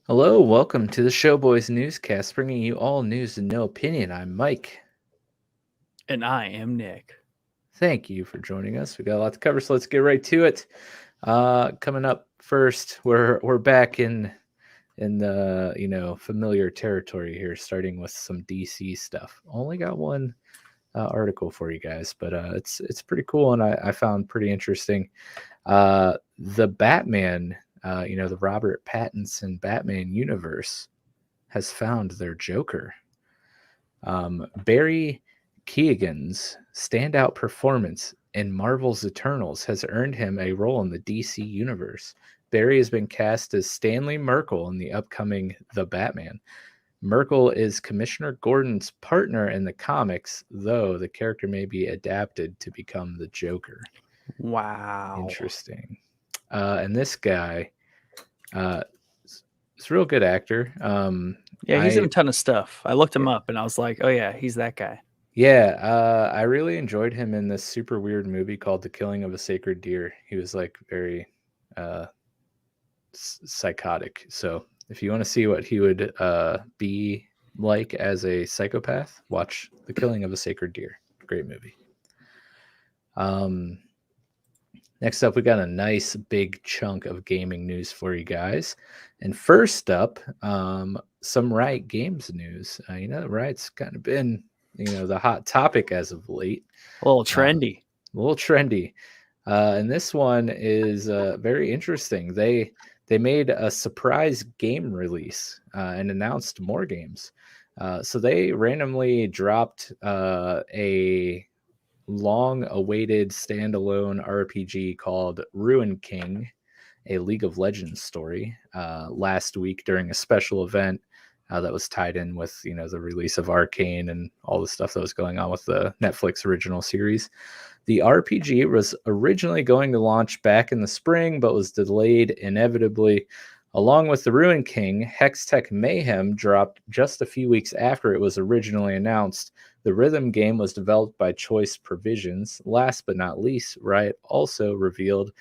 Hello, welcome to the Showboys Newscast, bringing you all news and no opinion. I'm Mike. And I am Nick. Thank you for joining us. We got a lot to cover, so let's get right to it. Coming up first, we're back in the familiar territory here, starting with some DC stuff. Only got one article for you guys, but it's pretty cool, and I found pretty interesting. The Batman. The Robert Pattinson Batman universe has found their Joker. Barry Keoghan's standout performance in Marvel's Eternals has earned him a role in the DC universe. Barry has been cast as Stanley Merkel in the upcoming The Batman. Merkel is Commissioner Gordon's partner in the comics, though the character may be adapted to become the Joker. Wow. Interesting. And this guy, he's a real good actor. Yeah, he's in a ton of stuff. I looked him up and I was like, oh yeah, he's that guy. Yeah, I really enjoyed him in this super weird movie called The Killing of a Sacred Deer. He was like very psychotic. So if you want to see what he would be like as a psychopath, watch The Killing of a Sacred Deer. Great movie. Next up, we got a nice big chunk of gaming news for you guys. And first up, some Riot Games news. Riot's kind of been, the hot topic as of late. A little trendy. And this one is very interesting. They made a surprise game release and announced more games. So they randomly dropped a long-awaited standalone RPG called Ruin King, a League of Legends story, last week during a special event that was tied in with the release of Arcane and all the stuff that was going on with the Netflix original series. The RPG was originally going to launch back in the spring, but was delayed inevitably. Along with the Ruin King, Hextech Mayhem dropped just a few weeks after it was originally announced. The rhythm game was developed by Choice Provisions. Last but not least, Riot also revealed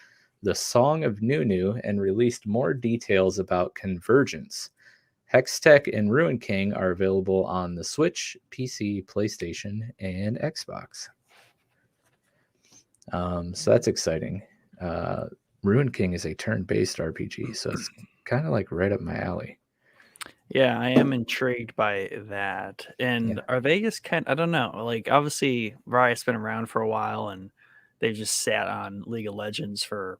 the Song of Nunu and released more details about Convergence. Hextech and Ruin King are available on the Switch, PC, PlayStation, and Xbox. So that's exciting. Ruin King is a turn-based RPG, so it's kind of like right up my alley. Yeah, I am intrigued by that. And Are they just I don't know, like obviously Riot's been around for a while and they've just sat on League of Legends for a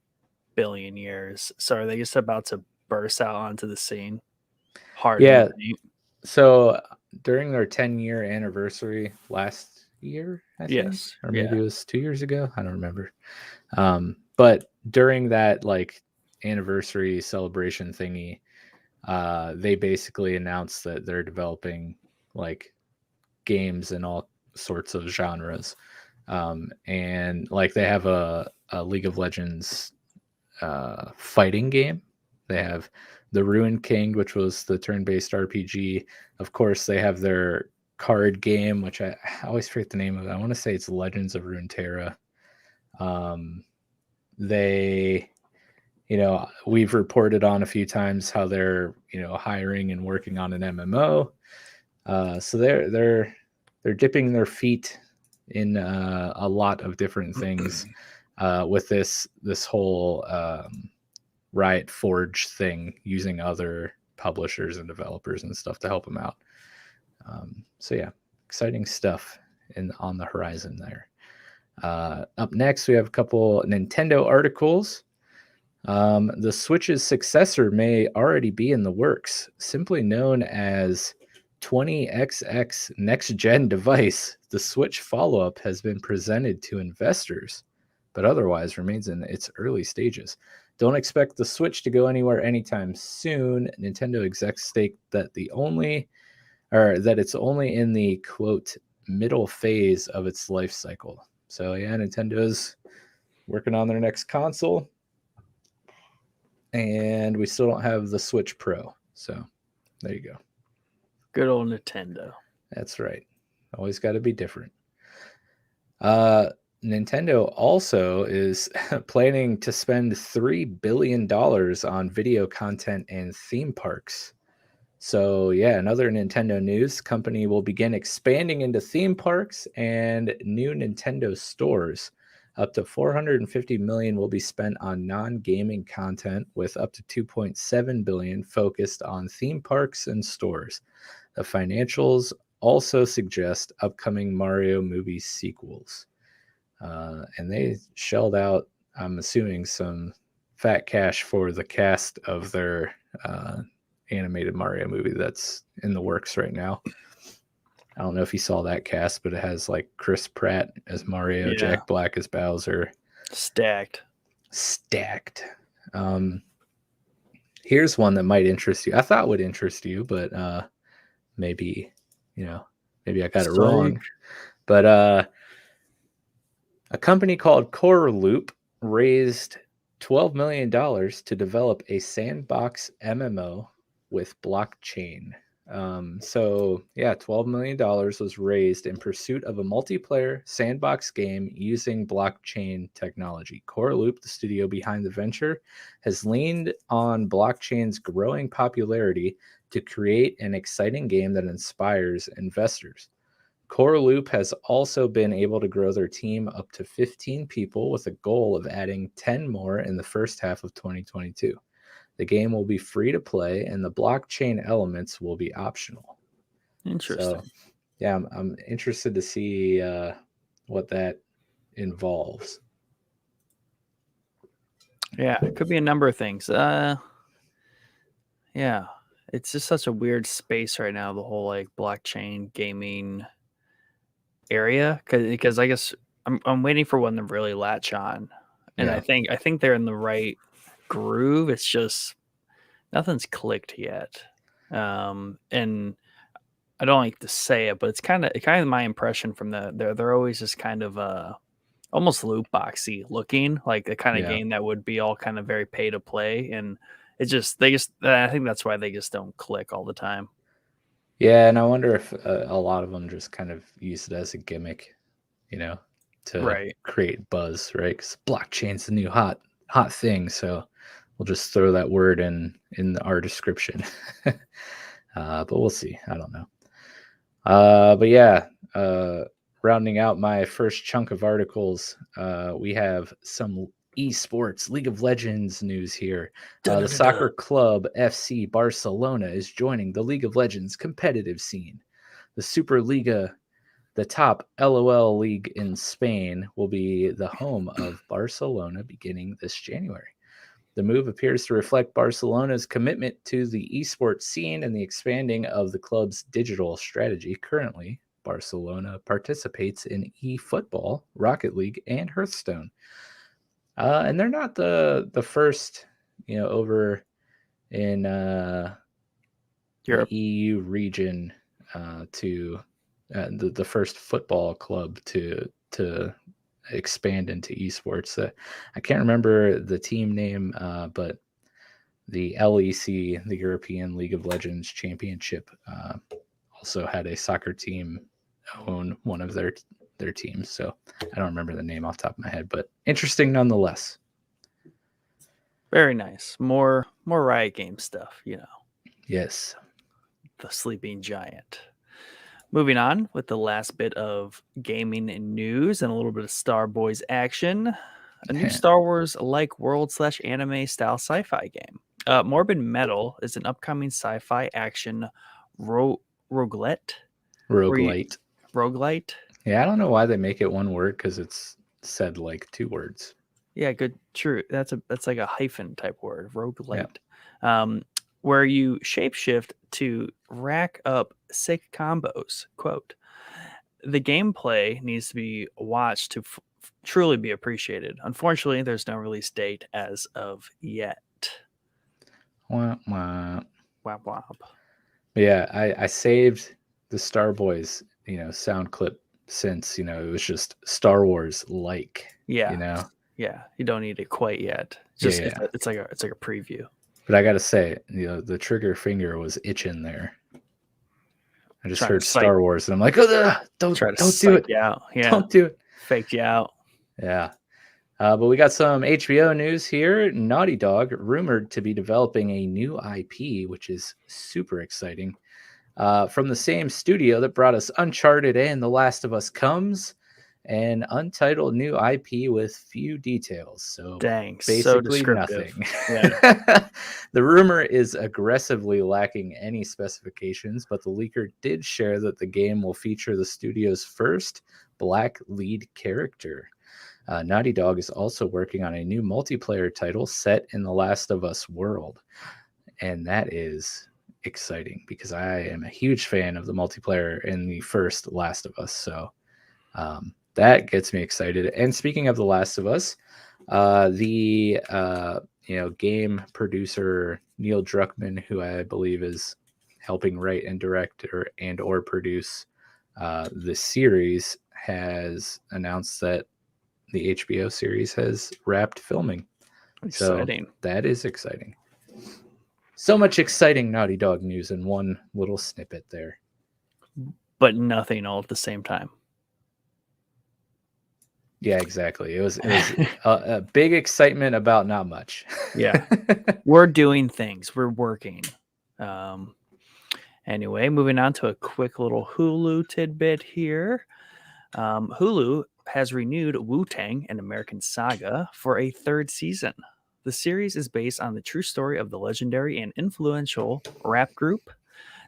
billion years. So are they just about to burst out onto the scene? Hard. Yeah. So during their 10-year anniversary last year, I think, or maybe it was 2 years ago, I don't remember. But during that like anniversary celebration thingy, they basically announced that they're developing like games in all sorts of genres. And like they have a League of Legends fighting game. They have the Ruin King, which was the turn-based RPG. Of course, they have their card game, which I always forget the name of it. I want to say it's Legends of Runeterra. They, we've reported on a few times how they're, hiring and working on an MMO. So they're dipping their feet in a lot of different things with this whole Riot Forge thing, using other publishers and developers and stuff to help them out. So yeah, exciting stuff on the horizon there. Up next, we have a couple Nintendo articles. The Switch's successor may already be in the works. Simply known as 20XX Next Gen device, the Switch follow-up has been presented to investors, but otherwise remains in its early stages. Don't expect the Switch to go anywhere anytime soon. Nintendo execs state that it's only in the quote middle phase of its life cycle. So yeah, Nintendo's working on their next console, and we still don't have the Switch Pro. So there you go. Good old Nintendo. That's right. Always got to be different. Nintendo also is planning to spend $3 billion on video content and theme parks So yeah, another Nintendo news, company will begin expanding into theme parks and new Nintendo stores. Up to $450 million will be spent on non-gaming content, with up to $2.7 billion focused on theme parks and stores. The financials also suggest upcoming Mario movie sequels. And they shelled out, I'm assuming, some fat cash for the cast of their animated Mario movie that's in the works right now. I don't know if you saw that cast, but it has like Chris Pratt as Mario, Jack Black as Bowser. Stacked. Here's one that might interest you. I thought would interest you, but maybe I got it wrong. But a company called Core Loop raised $12 million to develop a sandbox MMO with blockchain. $12 million was raised in pursuit of a multiplayer sandbox game using blockchain technology. Core Loop, the studio behind the venture, has leaned on blockchain's growing popularity to create an exciting game that inspires investors. Core Loop has also been able to grow their team up to 15 people, with a goal of adding 10 more in the first half of 2022. The game will be free to play, and the blockchain elements will be optional. Interesting. So, yeah, I'm interested to see what that involves. Yeah, it could be a number of things. Yeah, it's just such a weird space right now, the whole like blockchain gaming area, because I guess I'm waiting for one to really latch on, and I think they're in the right groove. It's just nothing's clicked yet, and I don't like to say it, but it's kind of my impression from they're always just kind of almost loot boxy looking, like the kind of game that would be all kind of very pay to play, and I think that's why they just don't click all the time. Yeah, and I wonder if a lot of them just kind of use it as a gimmick, to create buzz, right? Because blockchain's the new hot thing, so we'll just throw that word in our description. But we'll see. I don't know. But yeah, rounding out my first chunk of articles, we have some eSports League of Legends news here. The soccer club FC Barcelona is joining the League of Legends competitive scene. The Superliga, the top LOL league in Spain, will be the home of Barcelona beginning this January. The move appears to reflect Barcelona's commitment to the esports scene and the expanding of the club's digital strategy. Currently, Barcelona participates in eFootball, Rocket League, and Hearthstone. And they're not the first, over in Europe, the EU region, to the first football club to expand into esports. I can't remember the team name, but the LEC, the European League of Legends Championship, also had a soccer team own one of their teams. So I don't remember the name off the top of my head, but interesting nonetheless. Very nice. More Riot game stuff, Yes. The sleeping giant. Moving on with the last bit of gaming and news and a little bit of Star Boys action. A new Star Wars-like world/anime style sci-fi game. Morbid Metal is an upcoming sci-fi action roguelite. Roguelite. Yeah, I don't know why they make it one word, because it's said like two words. Yeah, good. True. That's like a hyphen type word. Roguelite. Yeah. Where you shapeshift to rack up sick combos. Quote, the gameplay needs to be watched to truly be appreciated. Unfortunately, there's no release date as of yet. Wah, wah. Wap wap. Yeah, I saved the Star Boys, sound clip, since, it was just Star Wars like. Yeah. Yeah, you don't need it quite yet. Just it's like a preview. But I gotta say, the trigger finger was itching there. I just heard Star Wars, and I'm like, oh, don't do it. Yeah. Don't do it. Faked you out. Yeah. But we got some HBO news here. Naughty Dog rumored to be developing a new IP, which is super exciting. From the same studio that brought us Uncharted and The Last of Us comes an untitled new IP with few details. So Dang, so basically descriptive. nothing. Yeah. The rumor is aggressively lacking any specifications, but the leaker did share that the game will feature the studio's first black lead character. Naughty Dog is also working on a new multiplayer title set in the Last of Us world. And that is exciting because I am a huge fan of the multiplayer in the first Last of Us. So that gets me excited. And speaking of the Last of Us, the game producer Neil Druckmann, who I believe is helping write and direct or produce the series, has announced that the HBO series has wrapped filming. Exciting. So that is exciting. So much exciting Naughty Dog news in one little snippet there. But nothing all at the same time. Yeah, exactly. It was a big excitement about not much. Yeah. We're doing things. We're working. Anyway, moving on to a quick little Hulu tidbit here. Hulu has renewed Wu-Tang, an American Saga, for a third season. The series is based on the true story of the legendary and influential rap group.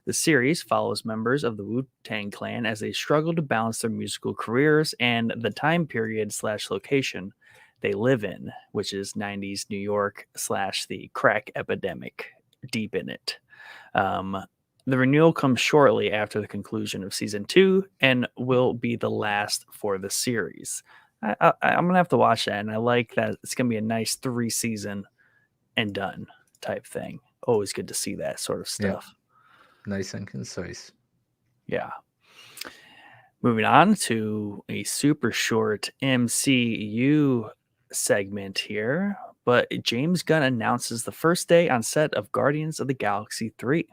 The series follows members of the Wu-Tang Clan as they struggle to balance their musical careers and the time period / location they live in, which is 90s New York / the crack epidemic deep in it. The renewal comes shortly after the conclusion of season 2 and will be the last for the series. I'm going to have to watch that, and I like that it's going to be a nice 3-season and done type thing. Always good to see that sort of stuff. Yeah. Nice and concise. Yeah. Moving on to a super short MCU segment here, but James Gunn announces the first day on set of Guardians of the Galaxy 3.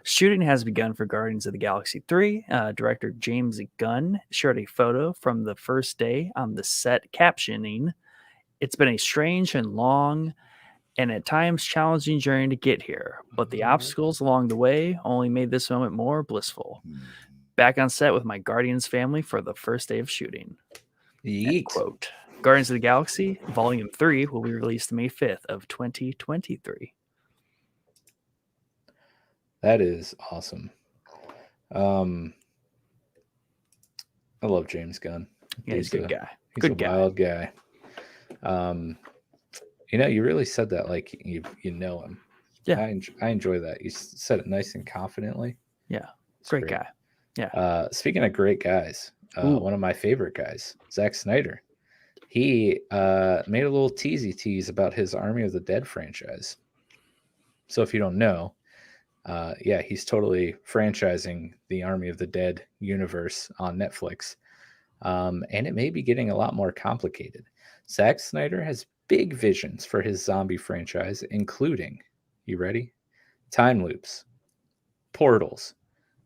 Shooting has begun for Guardians of the Galaxy 3. Director James Gunn shared a photo from the first day on the set captioning, "It's been a strange and long and at times challenging journey to get here, but the obstacles along the way only made this moment more blissful. Back on set with my Guardians family for the first day of shooting." End quote. Guardians of the Galaxy Volume 3 will be released May 5th of 2023. That is awesome. I love James Gunn. Yeah, he's a good guy. He's Good a guy. wild guy. You really said that like you know him. Yeah. I enjoy that. You said it nice and confidently. Yeah. It's Great guy. Yeah. Speaking of great guys, one of my favorite guys, Zack Snyder. He made a little tease about his Army of the Dead franchise. So if you don't know, he's totally franchising the Army of the Dead universe on Netflix. And it may be getting a lot more complicated. Zack Snyder has big visions for his zombie franchise, including, you ready? Time loops, portals,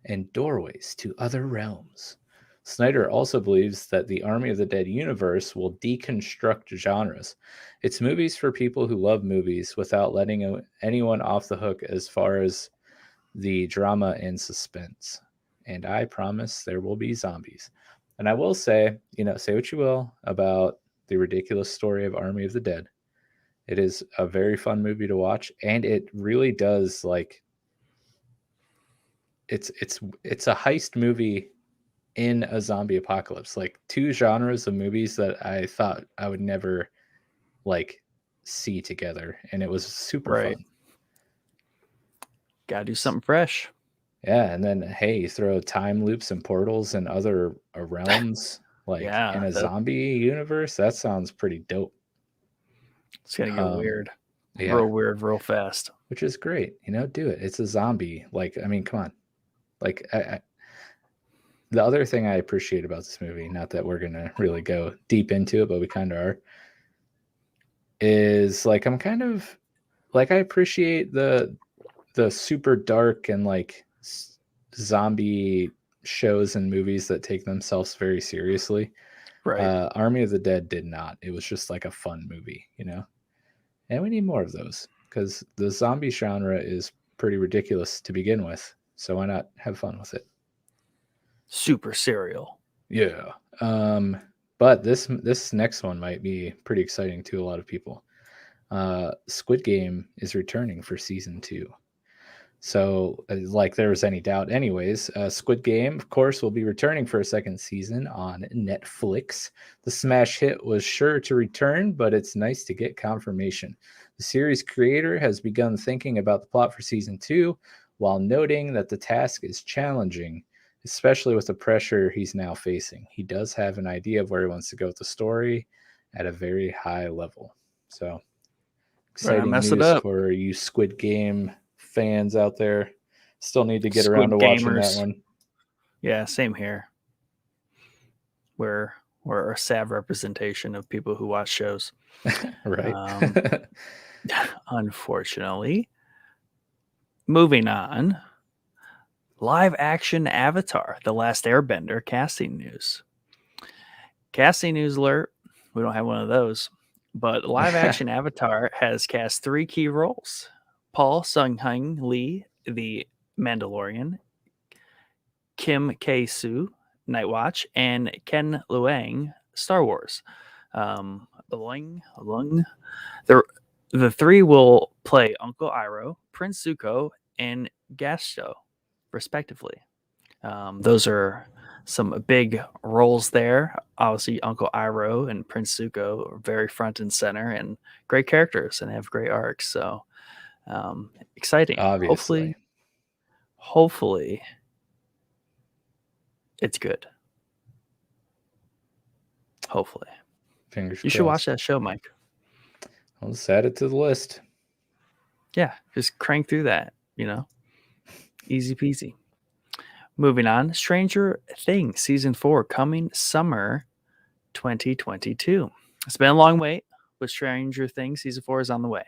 and doorways to other realms. Snyder also believes that the Army of the Dead universe will deconstruct genres. It's movies for people who love movies without letting anyone off the hook as far as the drama and suspense. And I promise there will be zombies. And I will say, say what you will about the ridiculous story of Army of the Dead. It is a very fun movie to watch, and it really does it's a heist movie in a zombie apocalypse. Like two genres of movies that I thought I would never see together, and it was super fun. Gotta do something fresh. Yeah, and then hey, you throw time loops and portals and other realms in a zombie universe. That sounds pretty dope. It's gonna get weird. Yeah. Real weird, real fast. Which is great. Do it. It's a zombie. Come on. The other thing I appreciate about this movie, not that we're gonna really go deep into it, but we kind of are, is I appreciate the super dark and zombie shows and movies that take themselves very seriously. Right. Army of the Dead did not. It was just like a fun movie, and we need more of those because the zombie genre is pretty ridiculous to begin with. So why not have fun with it? Super serial. Yeah. But this next one might be pretty exciting to a lot of people. Squid Game is returning for season 2. So, like there was any doubt, anyways, Squid Game, of course, will be returning for a second season on Netflix. The smash hit was sure to return, but it's nice to get confirmation. The series creator has begun thinking about the plot for season 2, while noting that the task is challenging, especially with the pressure he's now facing. He does have an idea of where he wants to go with the story at a very high level. So, exciting Mess it news up. for you Squid Game fans out there. Still need to get Squid around to watching that gamers. one. Yeah, same here. We're a sad representation of people who watch shows. Right. Unfortunately. Moving on. Live action Avatar, The Last Airbender casting news. Casting news alert. We don't have one of those. But live action Avatar has cast 3 key roles. Paul Sung-hyung Lee, the Mandalorian, Kim K-soo, Night Watch, and Ken Luang, Star Wars. The 3 will play Uncle Iroh, Prince Zuko, and Gasto, respectively. Those are some big roles there. Obviously, Uncle Iroh and Prince Zuko are very front and center and great characters and have great arcs. So exciting. Obviously. Hopefully it's good. Hopefully. Fingers You crossed. should watch that show, Mike. I'll just add it to the list. Yeah, just crank through that, Easy peasy. Moving on, Stranger Things Season 4 coming summer 2022. It's been a long wait, but Stranger Things Season 4 is on the way.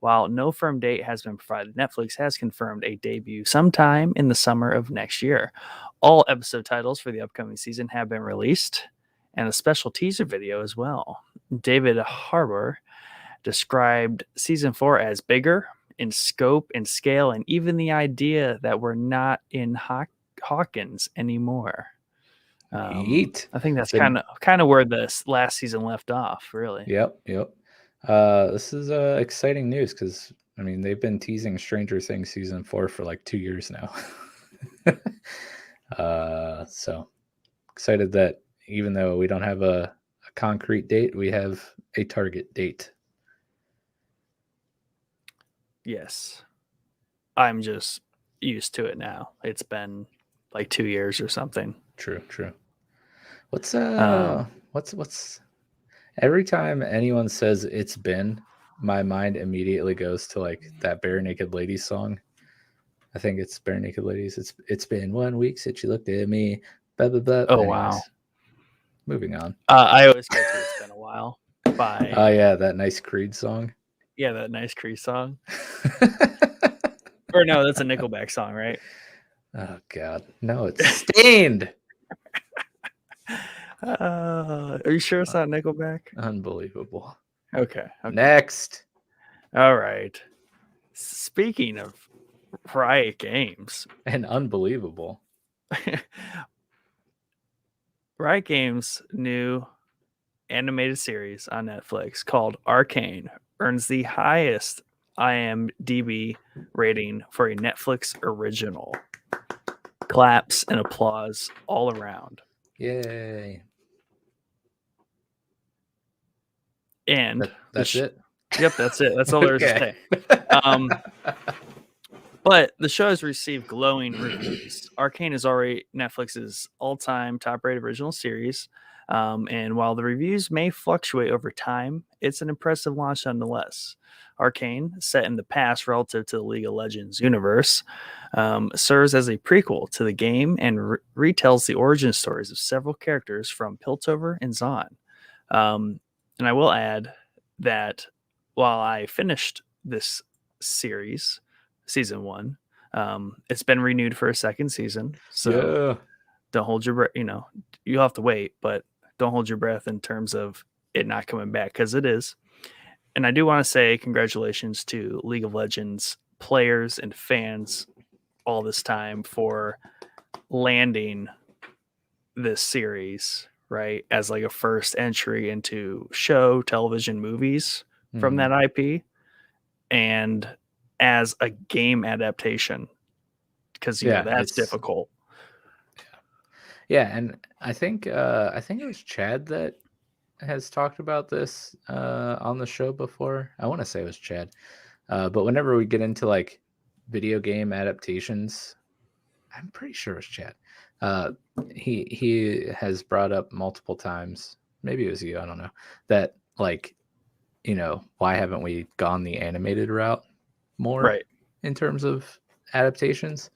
While no firm date has been provided, Netflix has confirmed a debut sometime in the summer of next year. All episode titles for the upcoming season have been released, and a special teaser video as well. David Harbour described Season 4 as bigger in scope and scale, and even the idea that we're not in Hawkins anymore. I think that's kind of where this last season left off, really. Yep. This is exciting news because they've been teasing Stranger Things Season 4 for like 2 years now. So excited that even though we don't have a concrete date, we have a target date. Yes. I'm just used to it now. It's been like 2 years or something. True. What's every time anyone says it's been, my mind immediately goes to like that Bare Naked Ladies song. I think it's Bare Naked Ladies. It's been 1 week since you looked at me. Blah, blah, blah. Oh, anyways, wow. Moving on. I always go to It's Been a While by... Oh, yeah, that nice Creed song. Yeah, that nice Creed song. Or no, that's a Nickelback song, right? Oh, God. No, it's Stained. Are you sure it's not Nickelback? Unbelievable. Okay. Next. All right. Speaking of Riot Games. And unbelievable. Riot Games' new animated series on Netflix called Arcane earns the highest IMDb rating for a Netflix original. Claps and applause all around. Yay. And that's it? Yep, that's it. That's all there is to say. But the show has received glowing reviews. Arcane is already Netflix's all-time top-rated original series. And while the reviews may fluctuate over time, it's an impressive launch nonetheless. Arcane, set in the past relative to the League of Legends universe, serves as a prequel to the game and retells the origin stories of several characters from Piltover and Zon. And I will add that while I finished this series, season 1, it's been renewed for a second season. So don't hold your breath. You'll have to wait, but don't hold your breath in terms of it not coming back, because it is. And I do want to say congratulations to League of Legends players and fans all this time for landing this series, right, as like a first entry into show, television, movies from that IP, and as a game adaptation, because that's difficult. Yeah, and I think it was Chad that has talked about this on the show before. I want to say it was Chad, but whenever we get into like video game adaptations, I'm pretty sure it was Chad. He has brought up multiple times, maybe it was you, I don't know, that like, why haven't we gone the animated route more in terms of adaptations?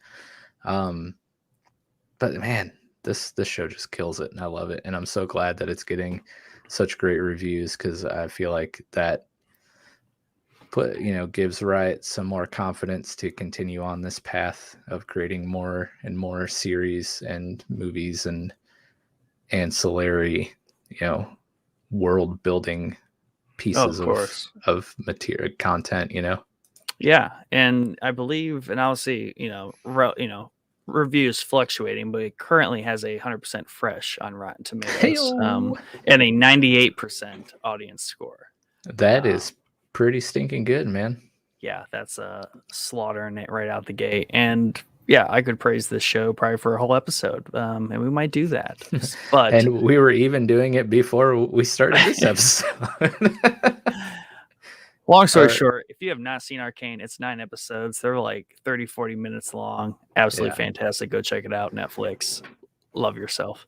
But man, this show just kills it, and I love it, and I'm so glad that it's getting such great reviews, because I feel like that gives Riot some more confidence to continue on this path of creating more and more series and movies and ancillary, world building pieces of material content, Yeah, and I believe, and I'll see, reviews fluctuating, but it currently has a 100% fresh on Rotten Tomatoes, and a 98% audience score. That is pretty stinking good, man. Yeah, that's slaughtering it right out the gate. And yeah, I could praise this show probably for a whole episode, and we might do that. But and we were even doing it before we started this episode. Long story short, if you have not seen Arcane, it's 9 episodes. They're like 30, 40 minutes long. Absolutely fantastic. Go check it out. Netflix. Love yourself.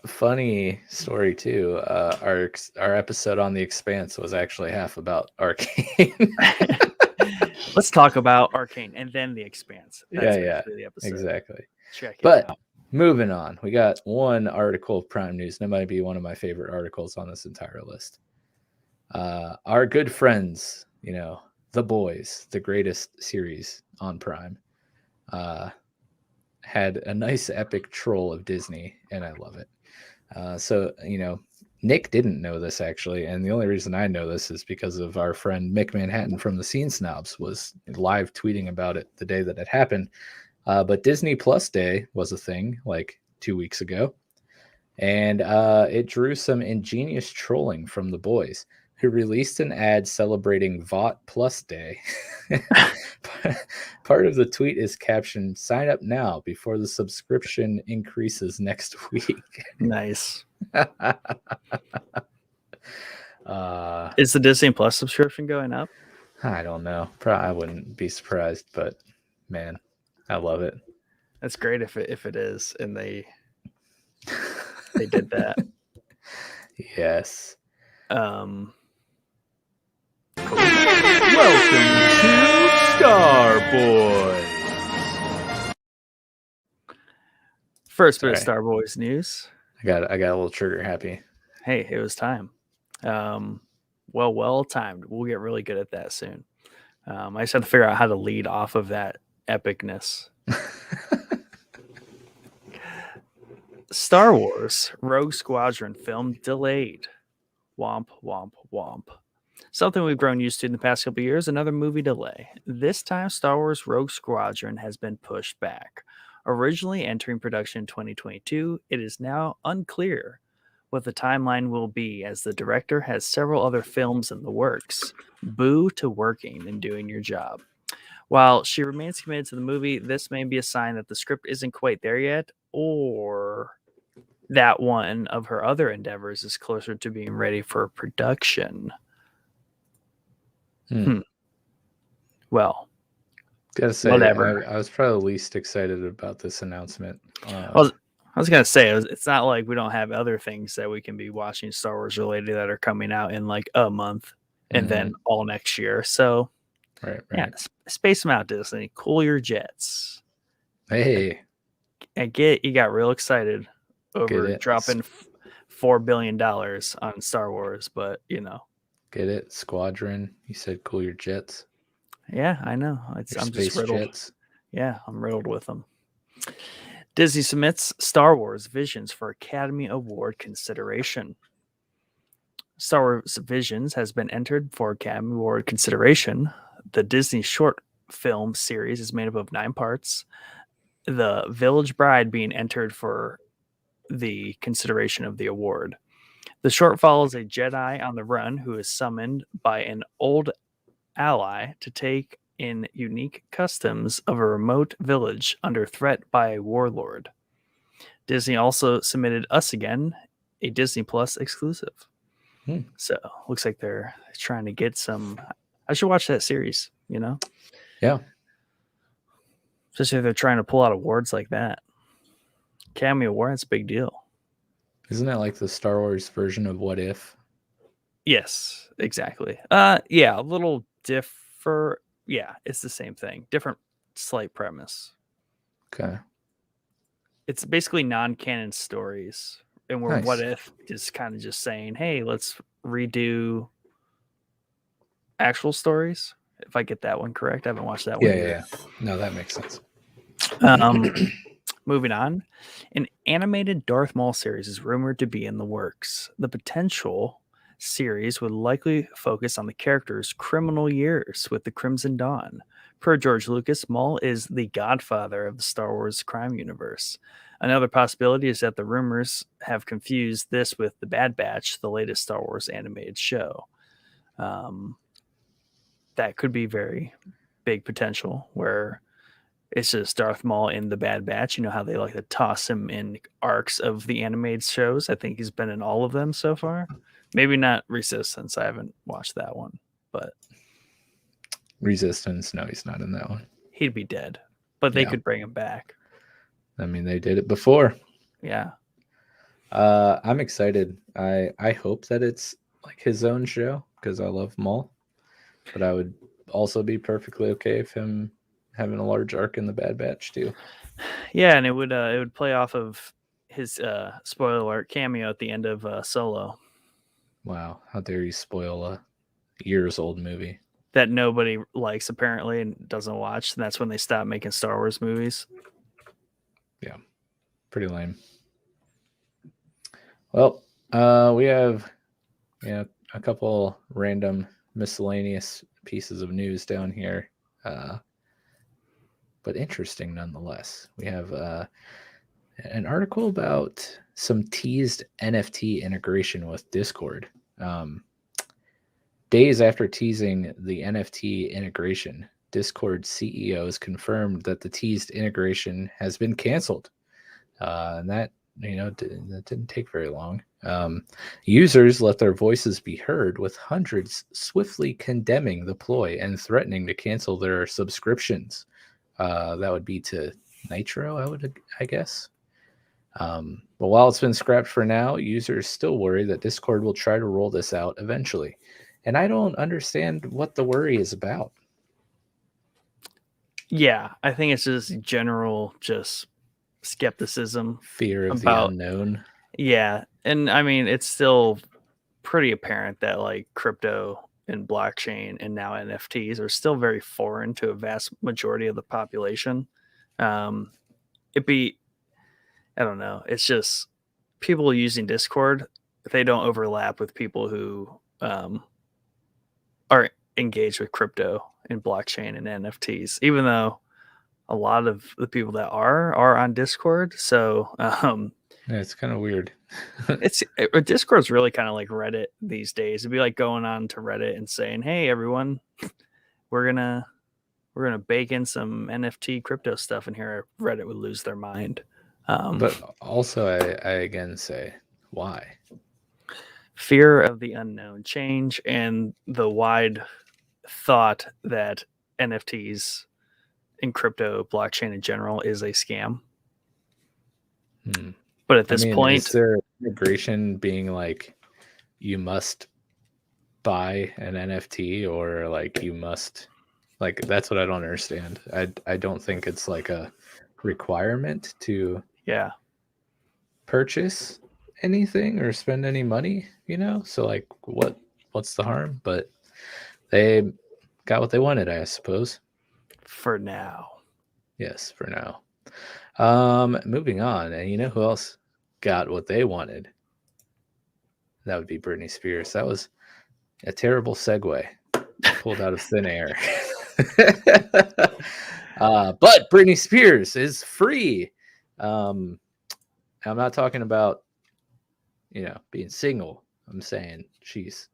Funny story too. Our episode on The Expanse was actually half about Arcane. Let's talk about Arcane and then The Expanse. That's the episode. Exactly. Check it out. But moving on, we got one article of Prime News. That might be one of my favorite articles on this entire list. Our good friends, The Boys, the greatest series on Prime, had a nice epic troll of Disney, and I love it. So, Nick didn't know this actually, and the only reason I know this is because of our friend Mick Manhattan from the Scene Snobs was live tweeting about it the day that it happened. But Disney Plus Day was a thing like 2 weeks ago, and it drew some ingenious trolling from The Boys, who released an ad celebrating VOT Plus Day. Part of the tweet is captioned, "Sign up now before the subscription increases next week." Nice. Is the Disney Plus subscription going up? I don't know. Probably, I wouldn't be surprised, but man, I love it. That's great if it is, and they did that. Yes. Welcome to Star Boys. First bit of Star Boys news. I got a little trigger happy. Hey, it was time. Well timed. We'll get really good at that soon. I just have to figure out how to lead off of that epicness. Star Wars Rogue Squadron film delayed. Womp, womp, womp. Something we've grown used to in the past couple of years, another movie delay. This time, Star Wars Rogue Squadron has been pushed back. Originally entering production in 2022, it is now unclear what the timeline will be, as the director has several other films in the works. Boo to working and doing your job. While she remains committed to the movie, this may be a sign that the script isn't quite there yet, or that one of her other endeavors is closer to being ready for production. Well, gotta say, whatever. I was probably the least excited about this announcement. I was gonna say, it's not like we don't have other things that we can be watching Star Wars related that are coming out in like a month and then all next year. So, yeah, space them out, Disney. Cool your jets. Hey, I get you got real excited over dropping $4 billion on Star Wars, but get it? Squadron. You said cool your jets. Yeah, I know. I'm just riddled. Jets. Yeah, I'm riddled with them. Disney submits Star Wars Visions for Academy Award consideration. Star Wars Visions has been entered for Academy Award consideration. The Disney short film series is made up of 9 parts. The Village Bride being entered for the consideration of the award. The short follows a Jedi on the run who is summoned by an old ally to take in unique customs of a remote village under threat by a warlord. Disney also submitted Us Again, a Disney Plus exclusive. So looks like they're trying to get some. I should watch that series, you know? Yeah. Especially if they're trying to pull out awards like that. Academy Award, that's a big deal. Isn't that like the Star Wars version of What If? Yes, exactly. Yeah, a little differ. Yeah, it's the same thing. Different slight premise. Okay. It's basically non-canon stories. And where Nice. What If is kind of just saying, hey, let's redo actual stories. If I get that one correct. I haven't watched that one Yeah, yet. yeah. No, that makes sense. Moving on. An animated Darth Maul series is rumored to be in the works. The potential series would likely focus on the character's criminal years with the Crimson Dawn. Per George Lucas, Maul is the godfather of the Star Wars crime universe. Another possibility is that the rumors have confused this with The Bad Batch, the latest Star Wars animated show. That could be very big potential, where it's just Darth Maul in The Bad Batch. You know how they like to toss him in arcs of the animated shows? I think he's been in all of them so far. Maybe not Resistance. I haven't watched that one, but Resistance. No, he's not in that one. he'd be dead. But they could bring him back. I mean, they did it before. Yeah. I'm excited. I hope that it's like his own show because I love Maul. But I would also be perfectly okay if him having a large arc in The Bad Batch too. Yeah, and it would play off of his spoiler alert cameo at the end of Solo. Wow, how dare you spoil a years old movie that nobody likes apparently and doesn't watch. And that's when they stop making Star Wars movies. Yeah, pretty lame. Well, we have a couple random miscellaneous pieces of news down here, but interesting nonetheless. We have an article about some teased NFT integration with Discord. Days after teasing the NFT integration, Discord CEOs confirmed that the teased integration has been canceled. And that didn't take very long. Users let their voices be heard, with hundreds swiftly condemning the ploy and threatening to cancel their subscriptions. That would be to Nitro, I guess. But while it's been scrapped for now, users still worry that Discord will try to roll this out eventually. And I don't understand what the worry is about. Yeah, I think it's just general skepticism. Fear of the unknown. Yeah. And I mean, it's still pretty apparent that like crypto and blockchain and now NFTs are still very foreign to a vast majority of the population. I don't know. It's just people using Discord, they don't overlap with people who are engaged with crypto and blockchain and NFTs, even though a lot of the people that are on Discord. So yeah, it's kind of weird. Discord's really kind of like Reddit these days. It'd be like going on to Reddit and saying, "Hey, everyone, we're gonna bake in some NFT crypto stuff in here." Reddit would lose their mind. But also, I again say, why? Fear of the unknown, change, and the wide thought that NFTs and crypto blockchain in general is a scam. But at this point, is there integration being like you must buy an NFT or like you must, like, that's what I don't understand. I don't think it's like a requirement to purchase anything or spend any money, so like what's the harm? But they got what they wanted, I suppose. For now. Yes, for now. Moving on, and you know who else got what they wanted? That would be Britney Spears. That was a terrible segue pulled out of thin air. But Britney Spears is free. I'm not talking about, being single. I'm saying she's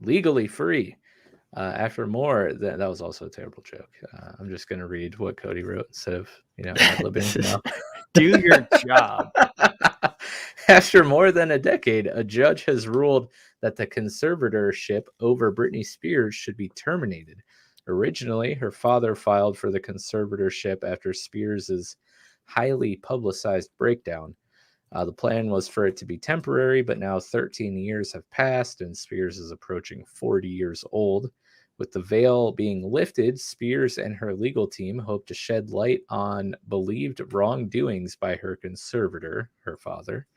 legally free. After more, that was also a terrible joke. I'm just going to read what Cody wrote instead of, ad-libbing now. Do your job. After more than a decade, a judge has ruled that the conservatorship over Britney Spears should be terminated. Originally, her father filed for the conservatorship after Spears's highly publicized breakdown. The plan was for it to be temporary, but now 13 years have passed and Spears is approaching 40 years old. With the veil being lifted, Spears and her legal team hope to shed light on believed wrongdoings by her conservator, her father,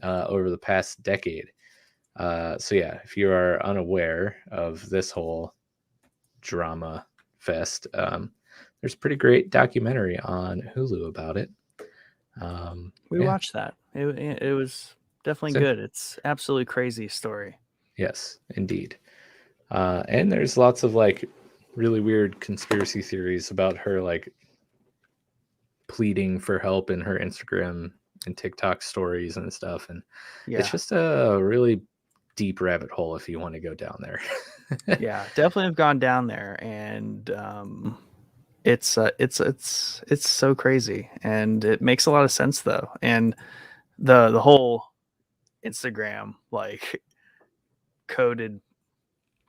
over the past decade. If you are unaware of this whole drama fest, there's a pretty great documentary on Hulu about it. We watched that. It was definitely good. It's absolutely crazy story. Yes, indeed. And there's lots of really weird conspiracy theories about her pleading for help in her Instagram and TikTok stories and stuff. And it's just a really deep rabbit hole if you want to go down there. Yeah, definitely have gone down there, and it's so crazy, and it makes a lot of sense though. And the whole Instagram coded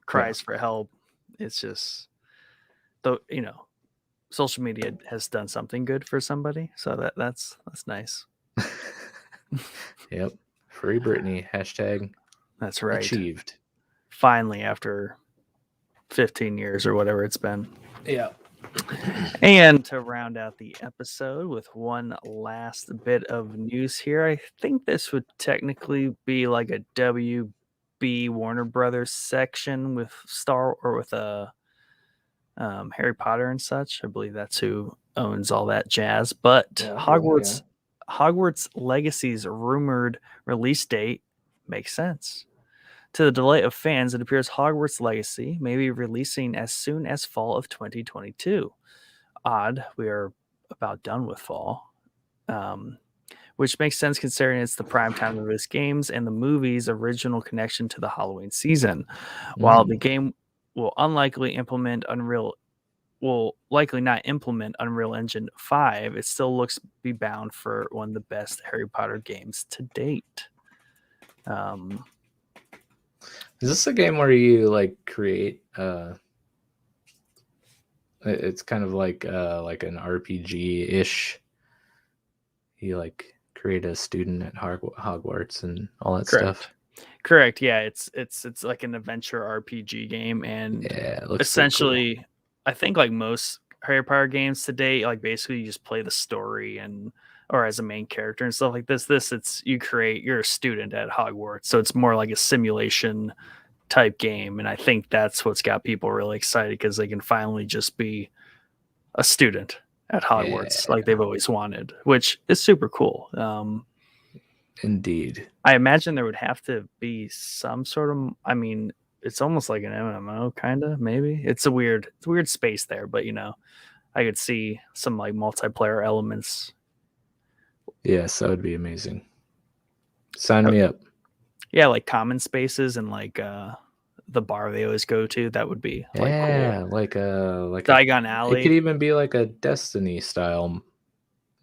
cries for help. It's just social media has done something good for somebody, so that's nice. Yep. Free Britney. # That's right. Achieved. Finally, after 15 years or whatever it's been. Yeah. And to round out the episode with one last bit of news here, I think this would technically be like a WB Warner Brothers section with Harry Potter and such. I believe that's who owns all that jazz. But Hogwarts Legacy's rumored release date makes sense. To the delight of fans, it appears Hogwarts Legacy may be releasing as soon as fall of 2022. Odd, we are about done with fall, which makes sense considering it's the prime time of release games and the movie's original connection to the Halloween season. While the game will likely not implement Unreal Engine 5, it still looks to be bound for one of the best Harry Potter games to date. Is this a game where you create it's kind of like an RPG-ish. You create a student at Hogwarts and all that stuff. Correct. Yeah, it's like an adventure RPG game, and it looks essentially cool. I think most Harry Potter games today, basically you just play the story or as a main character and stuff like this. You're a student at Hogwarts, so it's more like a simulation type game, and I think that's what's got people really excited because they can finally just be a student at Hogwarts like they've always wanted, which is super cool. Indeed. I imagine there would have to be some sort of, it's almost like an MMO kind of, maybe. It's a weird space there, but I could see some multiplayer elements. Yes, that would be amazing. Sign me up. Yeah, common spaces and the bar they always go to. That would be cool. Like Diagon Alley. It could even be like a Destiny style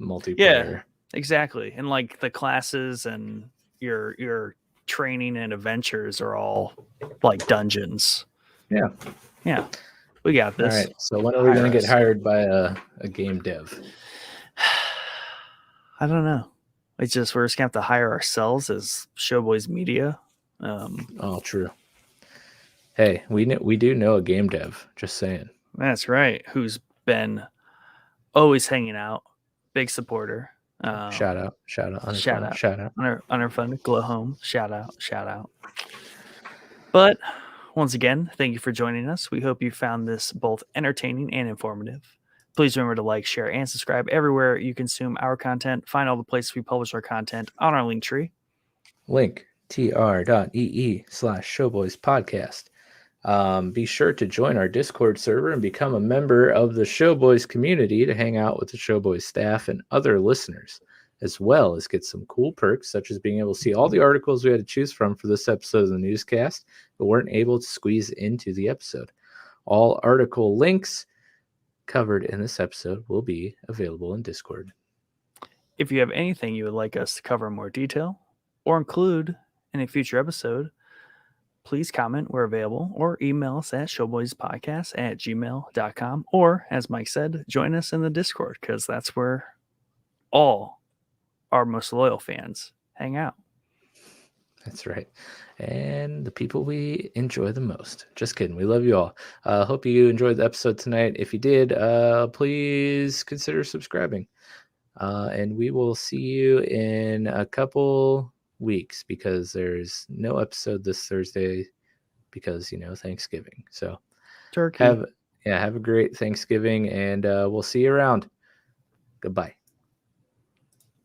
multiplayer. Yeah, exactly. And the classes and your training and adventures are all dungeons. Yeah. We got this. All right. So when are we going to get hired by a game dev? I don't know. We're just gonna have to hire ourselves as Showboys Media. True. Hey, we do know a game dev. Just saying. That's right. Who's been always hanging out, big supporter. Shout out. Underfunded, Glow Home. Shout out. But once again, thank you for joining us. We hope you found this both entertaining and informative. Please remember to like, share, and subscribe everywhere you consume our content. Find all the places we publish our content on our link tree. Link tr.ee/Showboys podcast. Be sure to join our Discord server and become a member of the Showboys community to hang out with the Showboys staff and other listeners, as well as get some cool perks such as being able to see all the articles we had to choose from for this episode of the newscast but weren't able to squeeze into the episode. All article links covered in this episode will be available in Discord. If you have anything you would like us to cover in more detail or include in a future episode, please comment where available or email us at showboyspodcast@gmail.com. Or, as Mike said, join us in the Discord because that's where all our most loyal fans hang out. That's right. And the people we enjoy the most. Just kidding. We love you all. Hope you enjoyed the episode tonight. If you did, please consider subscribing. And we will see you in a couple weeks because there's no episode this Thursday because, Thanksgiving. So Turkey. have a great Thanksgiving, and we'll see you around. Goodbye.